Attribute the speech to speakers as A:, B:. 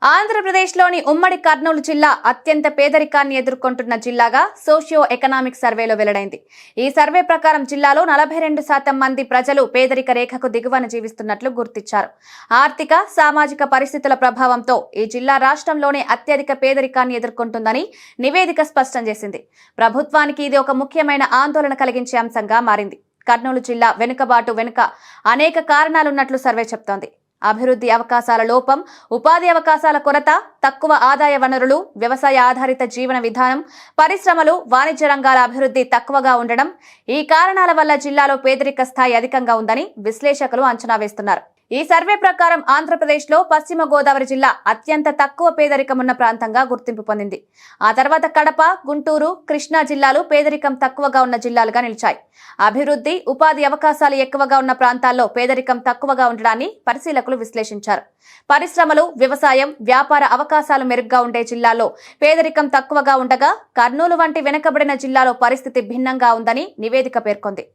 A: ఆంధ్రప్రదేశ్లోని ఉమ్మడి కర్నూలు జిల్లా అత్యంత పేదరికాన్ని ఎదుర్కొంటున్న జిల్లాగా సోషియో ఎకనామిక్ సర్వేలో వెల్లడైంది. ఈ సర్వే ప్రకారం జిల్లాలో 42% మంది ప్రజలు పేదరిక రేఖకు దిగువన జీవిస్తున్నట్లు గుర్తించారు. ఆర్థిక, సామాజిక పరిస్థితుల ప్రభావంతో ఈ జిల్లా రాష్ట్రంలోనే అత్యధిక పేదరికాన్ని ఎదుర్కొంటుందని నివేదిక స్పష్టం చేసింది. ప్రభుత్వానికి ఇది ఒక ముఖ్యమైన ఆందోళన కలిగించే అంశంగా మారింది. కర్నూలు జిల్లా వెనుకబాటు వెనుక అనేక కారణాలున్నట్లు సర్వే చెబుతోంది. అభివృద్ధి అవకాశాల లోపం, ఉపాధి అవకాశాల కొరత, తక్కువ ఆదాయ వనరులు, వ్యవసాయ ఆధారిత జీవన విధానం, పరిశ్రమలు, వాణిజ్య రంగాల అభివృద్ధి తక్కువగా ఉండడం ఈ కారణాల వల్ల జిల్లాలో పేదరిక స్థాయి అధికంగా ఉందని విశ్లేషకులు అంచనా వేస్తున్నారు. ఈ సర్వే ప్రకారం ఆంధ్రప్రదేశ్లో పశ్చిమ గోదావరి జిల్లా అత్యంత తక్కువ పేదరికమున్న ప్రాంతంగా గుర్తింపు పొందింది. ఆ తర్వాత కడప, గుంటూరు, కృష్ణా జిల్లాలు పేదరికం తక్కువగా ఉన్న జిల్లాలుగా నిలిచాయి. అభివృద్ధి, ఉపాధి అవకాశాలు ఎక్కువగా ఉన్న ప్రాంతాల్లో పేదరికం తక్కువగా ఉండడాన్ని పరిశీలకులు విశ్లేషించారు. పరిశ్రమలు, వ్యవసాయం, వ్యాపార అవకాశాలు మెరుగ్గా ఉండే జిల్లాల్లో పేదరికం తక్కువగా ఉండగా కర్నూలు వంటి వెనుకబడిన జిల్లాలో పరిస్థితి భిన్నంగా ఉందని నివేదిక పేర్కొంది.